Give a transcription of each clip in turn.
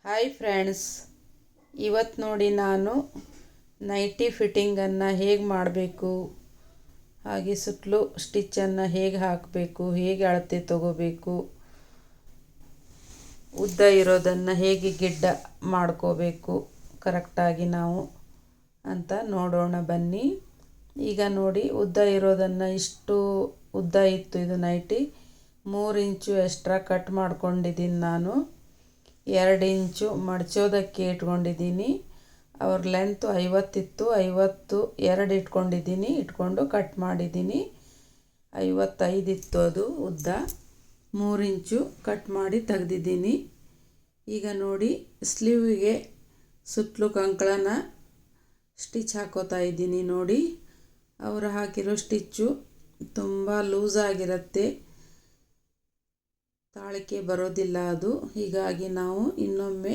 Hi friends, ಇವತ್ತು ನೋಡಿ ನಾನು ನೈಟಿ ಫಿಟ್ಟಿಂಗನ್ನು ಹೇಗೆ ಮಾಡಬೇಕು, ಹಾಗೆ ಸುತ್ತಲೂ ಸ್ಟಿಚ್ಚನ್ನು ಹೇಗೆ ಹಾಕಬೇಕು, ಹೇಗೆ ಅಳತೆ ತಗೋಬೇಕು, ಉದ್ದ ಇರೋದನ್ನು ಹೇಗೆ ಗಿಡ್ಡ ಮಾಡ್ಕೋಬೇಕು ಕರೆಕ್ಟಾಗಿ ನಾವು ಅಂತ ನೋಡೋಣ ಬನ್ನಿ. ಈಗ ನೋಡಿ, ಉದ್ದ ಇರೋದನ್ನು ಇಷ್ಟು ಉದ್ದ ಇತ್ತು ಇದು ನೈಟಿ. 3 ಇಂಚು ಎಕ್ಸ್ಟ್ರಾ ಕಟ್ ಮಾಡ್ಕೊಂಡಿದ್ದೀನಿ ನಾನು. 2 ಇಂಚು ಮಡಚೋದಕ್ಕೆ ಇಟ್ಕೊಂಡಿದ್ದೀನಿ. ಅವ್ರ ಲೆಂತು 50 ಇತ್ತು, 52 ಇಟ್ಕೊಂಡು ಕಟ್ ಮಾಡಿದ್ದೀನಿ. 55 ಇತ್ತು ಅದು ಉದ್ದ. 3 ಇಂಚು ಕಟ್ ಮಾಡಿ ತೆಗೆದಿದ್ದೀನಿ. ಈಗ ನೋಡಿ, ಸ್ಲೀವಿಗೆ ಸುತ್ತಲೂ ಕಂಕಳನ ಸ್ಟಿಚ್ ಹಾಕೋತಾ ಇದ್ದೀನಿ. ನೋಡಿ, ಅವರು ಹಾಕಿರೋ ಸ್ಟಿಚ್ಚು ತುಂಬ ಲೂಸ್ ಆಗಿರುತ್ತೆ, ತಾಳಿಕೆ ಬರೋದಿಲ್ಲ ಅದು. ಹೀಗಾಗಿ ನಾವು ಇನ್ನೊಮ್ಮೆ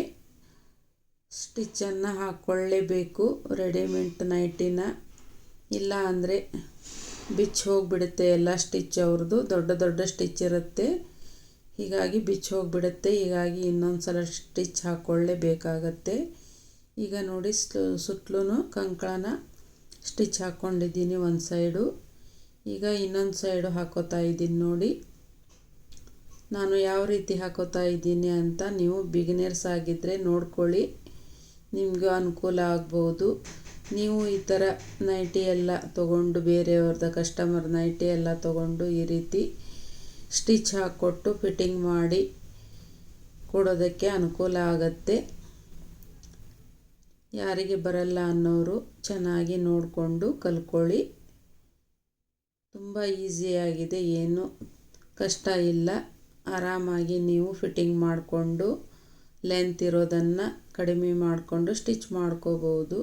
ಸ್ಟಿಚ್ಚನ್ನು ಹಾಕ್ಕೊಳ್ಳೇಬೇಕು ರೆಡಿಮೇಡ್ ನೈಟಿನ. ಇಲ್ಲ ಅಂದರೆ ಬಿಚ್ಚಿ ಹೋಗಿಬಿಡುತ್ತೆ ಎಲ್ಲ ಸ್ಟಿಚ್. ಅವ್ರದ್ದು ದೊಡ್ಡ ದೊಡ್ಡ ಸ್ಟಿಚ್ ಇರುತ್ತೆ, ಹೀಗಾಗಿ ಬಿಚ್ಚಿ ಹೋಗಿಬಿಡುತ್ತೆ. ಹೀಗಾಗಿ ಇನ್ನೊಂದು ಸಲ ಸ್ಟಿಚ್ ಹಾಕ್ಕೊಳ್ಳೇಬೇಕಾಗತ್ತೆ. ಈಗ ನೋಡಿ, ಸುತ್ತಲೂ ಕಂಕಳನ ಸ್ಟಿಚ್ ಹಾಕ್ಕೊಂಡಿದ್ದೀನಿ ಒಂದು ಸೈಡು. ಈಗ ಇನ್ನೊಂದು ಸೈಡು ಹಾಕೋತಾ ಇದ್ದೀನಿ. ನೋಡಿ, ನಾನು ಯಾವ ರೀತಿ ಹಾಕೋತಾ ಇದ್ದೀನಿ ಅಂತ ನೀವು ಬಿಗಿನರ್ಸ್ ಆಗಿದ್ದರೆ ನೋಡ್ಕೊಳ್ಳಿ, ನಿಮಗೂ ಅನುಕೂಲ ಆಗ್ಬೋದು. ನೀವು ಈ ಥರ ನೈಟಿ ಎಲ್ಲ ತೊಗೊಂಡು, ಬೇರೆಯವ್ರದ್ದು ಕಸ್ಟಮರ್ ನೈಟಿ ಎಲ್ಲ ತೊಗೊಂಡು ಈ ರೀತಿ ಸ್ಟಿಚ್ ಹಾಕ್ಕೊಟ್ಟು ಫಿಟ್ಟಿಂಗ್ ಮಾಡಿ ಕೊಡೋದಕ್ಕೆ ಅನುಕೂಲ ಆಗತ್ತೆ. ಯಾರಿಗೆ ಬರಲ್ಲ ಅನ್ನೋರು ಚೆನ್ನಾಗಿ ನೋಡಿಕೊಂಡು ಕಲ್ತ್ಕೊಳ್ಳಿ. ತುಂಬ ಈಸಿಯಾಗಿದೆ, ಏನು ಕಷ್ಟ ಇಲ್ಲ. ಆರಾಮಾಗಿ ನೀವು ಫಿಟ್ಟಿಂಗ್ ಮಾಡಿಕೊಂಡು ಲೆಂತ್ ಇರೋದನ್ನು ಕಡಿಮೆ ಮಾಡಿಕೊಂಡು ಸ್ಟಿಚ್ ಮಾಡ್ಕೋಬೋದು.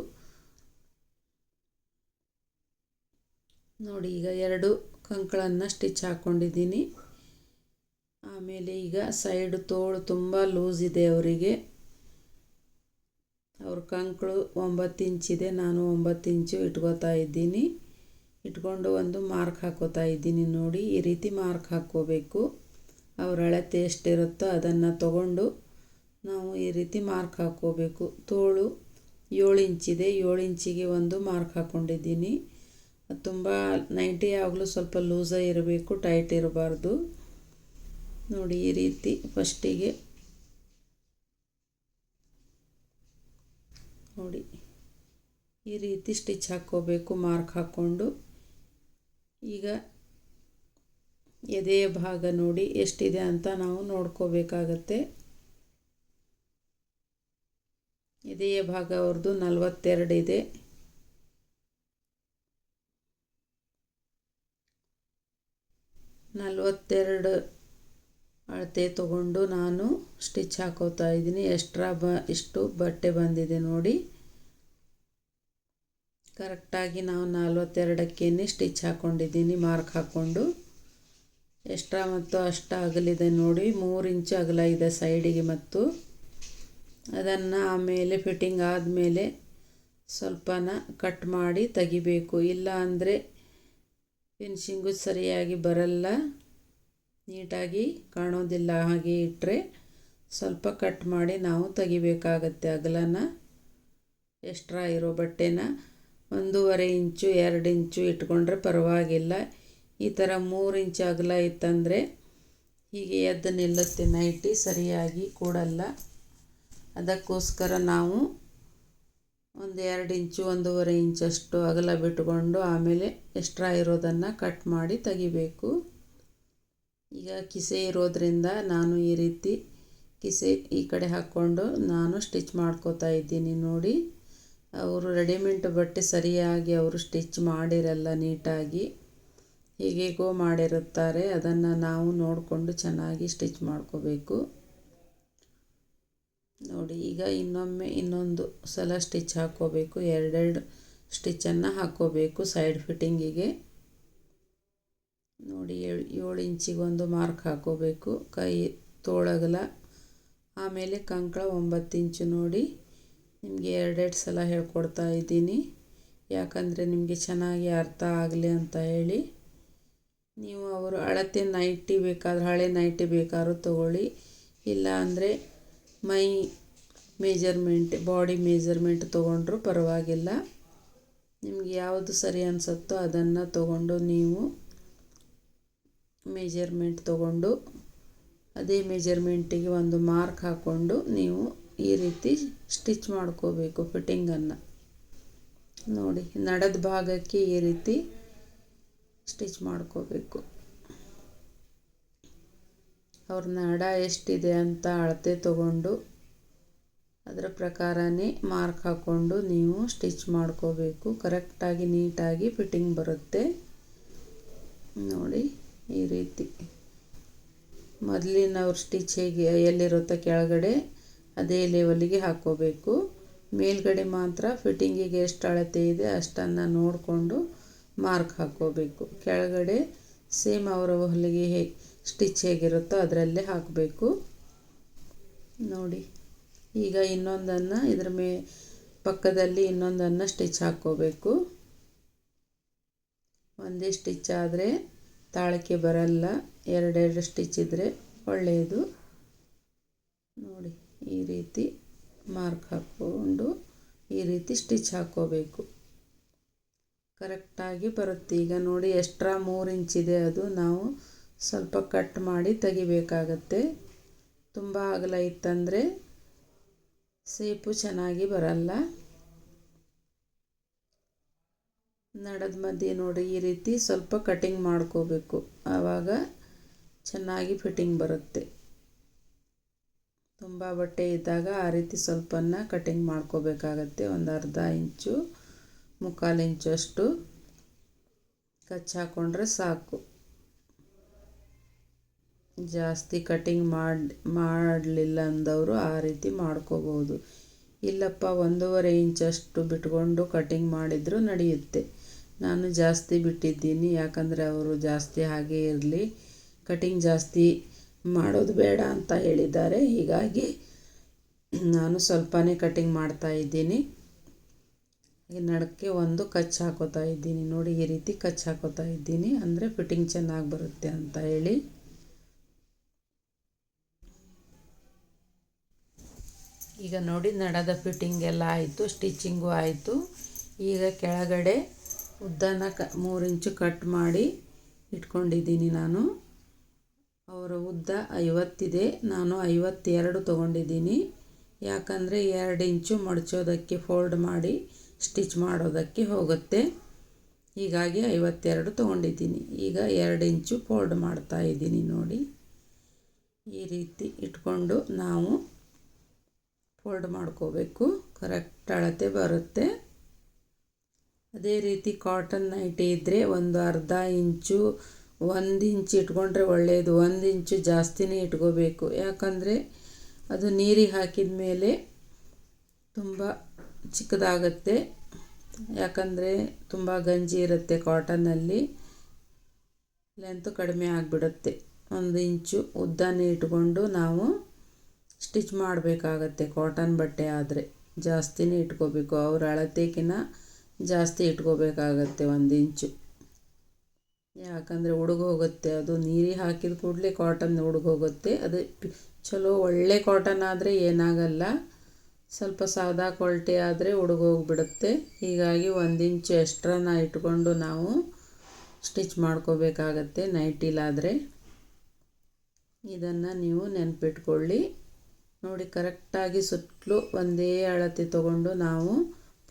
ನೋಡಿ, ಈಗ 2 ಕಂಕಳನ್ನು ಸ್ಟಿಚ್ ಹಾಕ್ಕೊಂಡಿದ್ದೀನಿ. ಆಮೇಲೆ ಈಗ ಸೈಡ್ ತೋಳು ತುಂಬ ಲೂಸ್ ಇದೆ ಅವರಿಗೆ. ಅವ್ರ ಕಂಕಳು 9 ಇಂಚಿದೆ, ನಾನು 9 ಇಂಚು ಇಟ್ಕೋತಾ ಇದ್ದೀನಿ. ಇಟ್ಕೊಂಡು ಒಂದು ಮಾರ್ಕ್ ಹಾಕೋತಾ ಇದ್ದೀನಿ. ನೋಡಿ, ಈ ರೀತಿ ಮಾರ್ಕ್ ಹಾಕ್ಕೋಬೇಕು. ಅವ್ರ ಅಳತೆ ಎಷ್ಟಿರುತ್ತೋ ಅದನ್ನು ತಗೊಂಡು ನಾವು ಈ ರೀತಿ ಮಾರ್ಕ್ ಹಾಕ್ಕೋಬೇಕು. ತೋಳು 7 ಇಂಚಿದೆ, 7 ಇಂಚಿಗೆ ಒಂದು ಮಾರ್ಕ್ ಹಾಕ್ಕೊಂಡಿದ್ದೀನಿ. ತುಂಬ ನೈಟಿ ಯಾವಾಗಲೂ ಸ್ವಲ್ಪ ಲೂಸಾಗಿ ಇರಬೇಕು, ಟೈಟ್ ಇರಬಾರ್ದು. ನೋಡಿ, ಈ ರೀತಿ ಫಸ್ಟಿಗೆ ನೋಡಿ ಈ ರೀತಿ ಸ್ಟಿಚ್ ಹಾಕ್ಕೋಬೇಕು ಮಾರ್ಕ್ ಹಾಕ್ಕೊಂಡು. ಈಗ ಎದೆಯ ಭಾಗ ನೋಡಿ ಎಷ್ಟಿದೆ ಅಂತ ನಾವು ನೋಡ್ಕೋಬೇಕಾಗತ್ತೆ. ಎದೆಯ ಭಾಗ ಅವ್ರದ್ದು 42 ಇದೆ. 42 ಅಳತೆ ತಗೊಂಡು ನಾನು ಸ್ಟಿಚ್ ಹಾಕೋತಾ ಇದ್ದೀನಿ. ಎಕ್ಸ್ಟ್ರಾ ಇಷ್ಟು ಬಟ್ಟೆ ಬಂದಿದೆ ನೋಡಿ. ಕರೆಕ್ಟಾಗಿ ನಾವು 42ಕ್ಕೇ ಸ್ಟಿಚ್ ಹಾಕ್ಕೊಂಡಿದ್ದೀನಿ ಮಾರ್ಕ್ ಹಾಕ್ಕೊಂಡು. ಎಕ್ಸ್ಟ್ರಾ ಮತ್ತು ಅಷ್ಟು ಅಗಲಿದೆ ನೋಡಿ, 3 ಇಂಚು ಅಗಲ ಇದೆ ಸೈಡಿಗೆ. ಮತ್ತು ಅದನ್ನು ಆಮೇಲೆ ಫಿಟ್ಟಿಂಗ್ ಆದಮೇಲೆ ಸ್ವಲ್ಪನ ಕಟ್ ಮಾಡಿ ತೆಗಿಬೇಕು. ಇಲ್ಲ ಅಂದರೆ ಫಿನಿಶಿಂಗು ಸರಿಯಾಗಿ ಬರಲ್ಲ, ನೀಟಾಗಿ ಕಾಣೋದಿಲ್ಲ. ಹಾಗೆ ಇಟ್ಟರೆ ಸ್ವಲ್ಪ ಕಟ್ ಮಾಡಿ ನಾವು ತೆಗಿಬೇಕಾಗತ್ತೆ. ಅಗಲನ ಎಕ್ಸ್ಟ್ರಾ ಇರೋ ಬಟ್ಟೆನ 1.5 ಇಂಚು 2 ಇಂಚು ಇಟ್ಕೊಂಡ್ರೆ ಪರವಾಗಿಲ್ಲ. ಈ ಥರ 3 ಇಂಚು ಅಗಲ ಇತ್ತಂದರೆ ಹೀಗೆ ಎದ್ದು ನಿಲ್ಲುತ್ತೆ ನೈಟಿ, ಸರಿಯಾಗಿ ಕೂಡಲ್ಲ. ಅದಕ್ಕೋಸ್ಕರ ನಾವು 1-2 ಇಂಚು 1.5 ಇಂಚಷ್ಟು ಅಗಲ ಬಿಟ್ಟುಕೊಂಡು ಆಮೇಲೆ ಎಕ್ಸ್ಟ್ರಾ ಇರೋದನ್ನು ಕಟ್ ಮಾಡಿ ತೆಗಿಬೇಕು. ಈಗ ಕಿಸೆ ಇರೋದ್ರಿಂದ ನಾನು ಈ ರೀತಿ ಕಿಸೆ ಈ ಕಡೆ ಹಾಕ್ಕೊಂಡು ನಾನು ಸ್ಟಿಚ್ ಮಾಡ್ಕೋತಾ ಇದ್ದೀನಿ. ನೋಡಿ, ಅವರು ರೆಡಿಮೇಡ್ ಬಟ್ಟೆ ಸರಿಯಾಗಿ ಅವರು ಸ್ಟಿಚ್ ಮಾಡಿರಲ್ಲ ನೀಟಾಗಿ, ಹೇಗೇಗೋ ಮಾಡಿರುತ್ತಾರೆ. ಅದನ್ನು ನಾವು ನೋಡಿಕೊಂಡು ಚೆನ್ನಾಗಿ ಸ್ಟಿಚ್ ಮಾಡ್ಕೋಬೇಕು. ನೋಡಿ, ಈಗ ಇನ್ನೊಂದು ಸಲ ಸ್ಟಿಚ್ ಹಾಕ್ಕೋಬೇಕು. 2 ಸ್ಟಿಚ್ಚನ್ನು ಹಾಕ್ಕೋಬೇಕು ಸೈಡ್ ಫಿಟ್ಟಿಂಗಿಗೆ. ನೋಡಿ, 7 ಇಂಚಿಗೆ ಒಂದು ಮಾರ್ಕ್ ಹಾಕ್ಕೋಬೇಕು ಕೈ ತೋಳಗಲ. ಆಮೇಲೆ ಕಂಕಳ 9 ಇಂಚು. ನೋಡಿ, ನಿಮಗೆ 2 ಸಲ ಹೇಳ್ಕೊಡ್ತಾ ಇದ್ದೀನಿ, ಯಾಕಂದರೆ ನಿಮಗೆ ಚೆನ್ನಾಗಿ ಅರ್ಥ ಆಗಲಿ ಅಂತ ಹೇಳಿ. ನೀವು ಅವರು ಅಳತೆ ನೈಟಿ ಬೇಕಾದ್ರೆ, ಹಳೆ ನೈಟಿ ಬೇಕಾದ್ರೂ ತೊಗೊಳ್ಳಿ. ಇಲ್ಲ ಅಂದರೆ ಮೈ ಬಾಡಿ ಮೆಜರ್ಮೆಂಟ್ ತೊಗೊಂಡ್ರೂ ಪರವಾಗಿಲ್ಲ. ನಿಮ್ಗೆ ಯಾವುದು ಸರಿ ಅನಿಸುತ್ತೋ ಅದನ್ನು ತೊಗೊಂಡು ನೀವು ಮೆಜರ್ಮೆಂಟ್ ತೊಗೊಂಡು ಅದೇ ಮೆಜರ್ಮೆಂಟಿಗೆ ಒಂದು ಮಾರ್ಕ್ ಹಾಕ್ಕೊಂಡು ನೀವು ಈ ರೀತಿ ಸ್ಟಿಚ್ ಮಾಡ್ಕೋಬೇಕು ಫಿಟ್ಟಿಂಗನ್ನು. ನೋಡಿ, ನಡದ ಭಾಗಕ್ಕೆ ಈ ರೀತಿ ಸ್ಟಿಚ್ ಮಾಡ್ಕೋಬೇಕು. ಅವ್ರ ನಡ ಎಷ್ಟಿದೆ ಅಂತ ಅಳತೆ ತಗೊಂಡು ಅದರ ಪ್ರಕಾರನೇ ಮಾರ್ಕ್ ಹಾಕ್ಕೊಂಡು ನೀವು ಸ್ಟಿಚ್ ಮಾಡ್ಕೋಬೇಕು. ಕರೆಕ್ಟಾಗಿ ನೀಟಾಗಿ ಫಿಟ್ಟಿಂಗ್ ಬರುತ್ತೆ. ನೋಡಿ, ಈ ರೀತಿ ಮೊದಲಿನವ್ರ ಸ್ಟಿಚ್ ಹೇಗೆ ಎಲ್ಲಿರುತ್ತೋ ಕೆಳಗಡೆ ಅದೇ ಲೆವೆಲಿಗೆ ಹಾಕ್ಕೋಬೇಕು. ಮೇಲ್ಗಡೆ ಮಾತ್ರ ಫಿಟ್ಟಿಂಗಿಗೆ ಎಷ್ಟು ಅಳತೆ ಇದೆ ಅಷ್ಟನ್ನು ನೋಡಿಕೊಂಡು ಮಾರ್ಕ್ ಹಾಕ್ಕೋಬೇಕು. ಕೆಳಗಡೆ ಸೇಮ್ ಅವರ ಹೊಲಿಗೆ ಸ್ಟಿಚ್ ಹೇಗಿರುತ್ತೋ ಅದರಲ್ಲೇ ಹಾಕಬೇಕು. ನೋಡಿ, ಈಗ ಇನ್ನೊಂದನ್ನು ಇದ್ರ ಪಕ್ಕದಲ್ಲಿ ಇನ್ನೊಂದನ್ನು ಸ್ಟಿಚ್ ಹಾಕ್ಕೋಬೇಕು. ಒಂದೇ ಸ್ಟಿಚ್ ಆದರೆ ತಾಳಕ್ಕೆ ಬರಲ್ಲ, ಎರಡೆರಡು ಸ್ಟಿಚ್ ಇದ್ದರೆ ಒಳ್ಳೆಯದು. ನೋಡಿ, ಈ ರೀತಿ ಮಾರ್ಕ್ ಹಾಕ್ಕೊಂಡು ಈ ರೀತಿ ಸ್ಟಿಚ್ ಹಾಕ್ಕೋಬೇಕು. ಕರೆಕ್ಟಾಗಿ ಬರುತ್ತೆ. ಈಗ ನೋಡಿ, ಎಕ್ಸ್ಟ್ರಾ 3 ಇಂಚಿದೆ, ಅದು ನಾವು ಸ್ವಲ್ಪ ಕಟ್ ಮಾಡಿ ತೆಗಿಬೇಕಾಗತ್ತೆ. ತುಂಬ ಅಗಲ ಇತ್ತಂದರೆ ಸೇಪು ಚೆನ್ನಾಗಿ ಬರಲ್ಲ. ನಡದ ಮಧ್ಯೆ ನೋಡಿ ಈ ರೀತಿ ಸ್ವಲ್ಪ ಕಟಿಂಗ್ ಮಾಡ್ಕೋಬೇಕು. ಆವಾಗ ಚೆನ್ನಾಗಿ ಫಿಟ್ಟಿಂಗ್ ಬರುತ್ತೆ. ತುಂಬ ಬಟ್ಟೆ ಇದ್ದಾಗ ಆ ರೀತಿ ಸ್ವಲ್ಪನ ಕಟಿಂಗ್ ಮಾಡ್ಕೋಬೇಕಾಗತ್ತೆ. ಒಂದು ಅರ್ಧ ಇಂಚು 3/4 ಇಂಚು ಅಷ್ಟು ಕಚ್ ಹಾಕ್ಕೊಂಡ್ರೆ ಸಾಕು. ಜಾಸ್ತಿ ಕಟಿಂಗ್ ಮಾಡಲಿಲ್ಲ ಅಂದವರು ಆ ರೀತಿ ಮಾಡ್ಕೋಬೋದು. ಇಲ್ಲಪ್ಪ 1.5 ಇಂಚಷ್ಟು ಬಿಟ್ಕೊಂಡು ಕಟಿಂಗ್ ಮಾಡಿದರೂ ನಡೆಯುತ್ತೆ. ನಾನು ಜಾಸ್ತಿ ಬಿಟ್ಟಿದ್ದೀನಿ, ಯಾಕಂದರೆ ಅವರು ಜಾಸ್ತಿ ಹಾಗೇ ಇರಲಿ, ಕಟಿಂಗ್ ಜಾಸ್ತಿ ಮಾಡೋದು ಬೇಡ ಅಂತ ಹೇಳಿದ್ದಾರೆ. ಹೀಗಾಗಿ ನಾನು ಸ್ವಲ್ಪನೇ ಕಟಿಂಗ್ ಮಾಡ್ತಾ ಇದ್ದೀನಿ. ನಡಕ್ಕೆ ಒಂದು ಕಚ್ ಹಾಕೋತಾ ಇದ್ದೀನಿ. ನೋಡಿ, ಈ ರೀತಿ ಕಚ್ ಹಾಕೋತಾ ಇದ್ದೀನಿ, ಅಂದರೆ ಫಿಟ್ಟಿಂಗ್ ಚೆನ್ನಾಗಿ ಬರುತ್ತೆ ಅಂತ ಹೇಳಿ. ಈಗ ನೋಡಿ, ನಡದ ಫಿಟ್ಟಿಂಗ್ ಎಲ್ಲ ಆಯಿತು, ಸ್ಟಿಚಿಂಗು ಆಯಿತು. ಈಗ ಕೆಳಗಡೆ ಉದ್ದನ 3 ಇಂಚು ಕಟ್ ಮಾಡಿ ಇಟ್ಕೊಂಡಿದ್ದೀನಿ ನಾನು. ಅವರ ಉದ್ದ 50 ಇದೆ, ನಾನು 52 ತೊಗೊಂಡಿದ್ದೀನಿ. ಯಾಕಂದರೆ 2 ಇಂಚು ಮಡಚೋದಕ್ಕೆ ಫೋಲ್ಡ್ ಮಾಡಿ ಸ್ಟಿಚ್ ಮಾಡೋದಕ್ಕೆ ಹೋಗುತ್ತೆ. ಹೀಗಾಗಿ 52 ತೊಗೊಂಡಿದ್ದೀನಿ. ಈಗ 2 ಇಂಚು ಫೋಲ್ಡ್ ಮಾಡ್ತಾ ಇದ್ದೀನಿ. ನೋಡಿ, ಈ ರೀತಿ ಇಟ್ಕೊಂಡು ನಾವು ಫೋಲ್ಡ್ ಮಾಡ್ಕೋಬೇಕು. ಕರೆಕ್ಟ್ ಅಳತೆ ಬರುತ್ತೆ. ಅದೇ ರೀತಿ ಕಾಟನ್ ನೈಟಿ ಇದ್ದರೆ ಒಂದು ಅರ್ಧ ಇಂಚು 1 ಇಂಚು ಇಟ್ಕೊಂಡ್ರೆ ಒಳ್ಳೆಯದು. 1 ಇಂಚು ಜಾಸ್ತಿನೇ ಇಟ್ಕೋಬೇಕು. ಯಾಕಂದರೆ ಅದು ನೀರಿಗೆ ಹಾಕಿದ ಮೇಲೆ ತುಂಬ ಚಿಕ್ಕದಾಗತ್ತೆ. ಯಾಕಂದರೆ ತುಂಬ ಗಂಜಿ ಇರುತ್ತೆ ಕಾಟನ್ನಲ್ಲಿ, ಲೆಂತ್ ಕಡಿಮೆ ಆಗಿಬಿಡುತ್ತೆ. 1 ಇಂಚು ಉದ್ದನೇ ಇಟ್ಕೊಂಡು ನಾವು ಸ್ಟಿಚ್ ಮಾಡಬೇಕಾಗತ್ತೆ. ಕಾಟನ್ ಬಟ್ಟೆ ಆದರೆ ಜಾಸ್ತಿನೇ ಇಟ್ಕೋಬೇಕು. ಅವ್ರ ಅಳತೆಗಿನ ಜಾಸ್ತಿ ಇಟ್ಕೋಬೇಕಾಗತ್ತೆ 1 ಇಂಚು. ಯಾಕಂದರೆ ಹೋಗುತ್ತೆ, ಅದು ನೀರಿಗೆ ಹಾಕಿದ ಕೂಡಲೇ ಕಾಟನ್ ಹೋಗುತ್ತೆ. ಅದು ಚಲೋ ಒಳ್ಳೆ ಕಾಟನ್ ಆದರೆ ಏನಾಗಲ್ಲ, ಸ್ವಲ್ಪ ಸಾದಾ ಕ್ವಾಲಿಟಿ ಆದರೆ ಹೋಗಿಬಿಡುತ್ತೆ. ಹೀಗಾಗಿ 1 ಇಂಚು ಎಕ್ಸ್ಟ್ರಾನ ಇಟ್ಕೊಂಡು ನಾವು ಸ್ಟಿಚ್ ಮಾಡ್ಕೋಬೇಕಾಗತ್ತೆ ನೈಟಿಲಾದರೆ. ಇದನ್ನು ನೀವು ನೆನಪಿಟ್ಕೊಳ್ಳಿ. ನೋಡಿ, ಕರೆಕ್ಟಾಗಿ ಸುತ್ತಲೂ ಒಂದೇ ಅಳತೆ ತೊಗೊಂಡು ನಾವು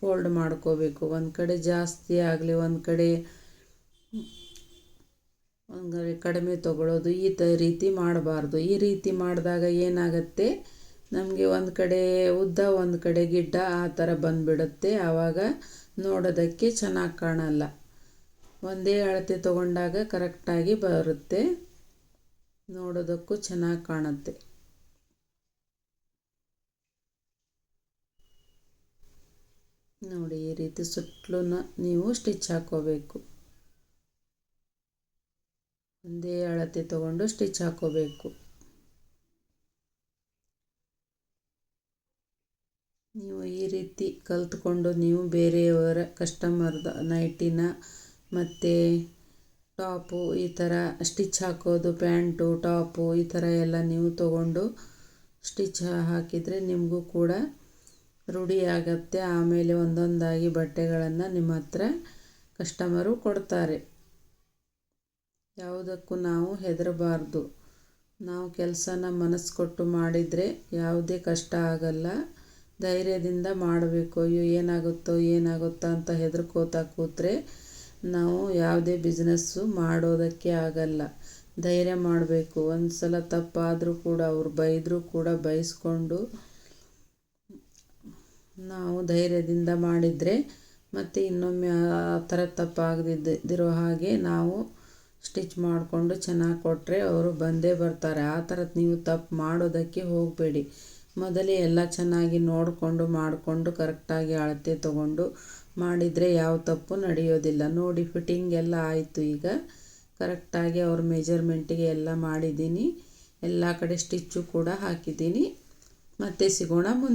ಫೋಲ್ಡ್ ಮಾಡ್ಕೋಬೇಕು. ಒಂದು ಕಡೆ ಜಾಸ್ತಿ ಆಗಲಿ, ಒಂದು ಕಡೆ ಕಡಿಮೆ ತೊಗೊಳ್ಳೋದು, ಈ ರೀತಿ ಮಾಡಬಾರ್ದು. ಈ ರೀತಿ ಮಾಡಿದಾಗ ಏನಾಗುತ್ತೆ, ನಮಗೆ ಒಂದು ಕಡೆ ಉದ್ದ ಒಂದು ಕಡೆ ಗಿಡ್ಡ ಆ ಥರ ಬಂದುಬಿಡುತ್ತೆ. ಆವಾಗ ನೋಡೋದಕ್ಕೆ ಚೆನ್ನಾಗಿ ಕಾಣಲ್ಲ. ಒಂದೇ ಅಳತೆ ತೊಗೊಂಡಾಗ ಕರೆಕ್ಟಾಗಿ ಬರುತ್ತೆ, ನೋಡೋದಕ್ಕೂ ಚೆನ್ನಾಗಿ ಕಾಣುತ್ತೆ. ನೋಡಿ, ಈ ರೀತಿ ಸುತ್ತಲೂ ನೀವು ಸ್ಟಿಚ್ ಹಾಕ್ಕೋಬೇಕು. ಒಂದೇ ಅಳತೆ ತೊಗೊಂಡು ಸ್ಟಿಚ್ ಹಾಕ್ಕೋಬೇಕು. ನೀವು ಈ ರೀತಿ ಕಲಿತ್ಕೊಂಡು ನೀವು ಬೇರೆಯವರ ಕಸ್ಟಮರ್ದ ನೈಟಿನ ಮತ್ತು ಟಾಪು ಈ ಥರ ಸ್ಟಿಚ್ ಹಾಕೋದು, ಪ್ಯಾಂಟು ಟಾಪು ಈ ಥರ ಎಲ್ಲ ನೀವು ತೊಗೊಂಡು ಸ್ಟಿಚ್ ಹಾಕಿದರೆ ನಿಮಗೂ ಕೂಡ ರೂಢಿ ಆಗತ್ತೆ. ಆಮೇಲೆ ಒಂದೊಂದಾಗಿ ಬಟ್ಟೆಗಳನ್ನು ನಿಮ್ಮ ಹತ್ರ ಕಸ್ಟಮರು ಕೊಡ್ತಾರೆ. ಯಾವುದಕ್ಕೂ ನಾವು ಹೆದರಬಾರ್ದು. ನಾವು ಕೆಲಸನ ಮನಸ್ಸು ಕೊಟ್ಟು ಮಾಡಿದರೆ ಯಾವುದೇ ಕಷ್ಟ ಆಗಲ್ಲ. ಧೈರ್ಯದಿಂದ ಮಾಡಬೇಕು. ಅಯ್ಯೋ ಏನಾಗುತ್ತೋ ಅಂತ ಹೆದರ್ಕೋತಾ ಕೂತ್ರೆ ನಾವು ಯಾವುದೇ ಬಿಸ್ನೆಸ್ಸು ಮಾಡೋದಕ್ಕೆ ಆಗಲ್ಲ. ಧೈರ್ಯ ಮಾಡಬೇಕು. ಒಂದು ಸಲ ತಪ್ಪಾದರೂ ಕೂಡ ಅವ್ರು ಬೈದರೂ ಕೂಡ ಬೈಸ್ಕೊಂಡು ನಾವು ಧೈರ್ಯದಿಂದ ಮಾಡಿದರೆ ಮತ್ತು ಇನ್ನೊಮ್ಮೆ ಆ ಥರ ತಪ್ಪಾಗದಿದ್ದಿರೋ ಹಾಗೆ ನಾವು ಸ್ಟಿಚ್ ಮಾಡಿಕೊಂಡು ಚೆನ್ನಾಗಿ ಕೊಟ್ಟರೆ ಅವರು ಬಂದೇ ಬರ್ತಾರೆ. ಆ ಥರ ನೀವು ತಪ್ಪು ಮಾಡೋದಕ್ಕೆ ಹೋಗಬೇಡಿ. ಮೊದಲೇ ಎಲ್ಲ ಚೆನ್ನಾಗಿ ನೋಡಿಕೊಂಡು ಮಾಡಿಕೊಂಡು ಕರೆಕ್ಟಾಗಿ ಅಳತೆ ತೊಗೊಂಡು ಮಾಡಿದರೆ ಯಾವ ತಪ್ಪು ನಡೆಯೋದಿಲ್ಲ. ನೋಡಿ, ಫಿಟ್ಟಿಂಗ್ ಎಲ್ಲ ಆಯಿತು. ಈಗ ಕರೆಕ್ಟಾಗಿ ಅವ್ರ ಮೆಜರ್ಮೆಂಟಿಗೆ ಎಲ್ಲ ಮಾಡಿದ್ದೀನಿ. ಎಲ್ಲ ಕಡೆ ಸ್ಟಿಚ್ಚು ಕೂಡ ಹಾಕಿದ್ದೀನಿ. ಮತ್ತೆ ಸಿಗೋಣ ಮುಂದೆ.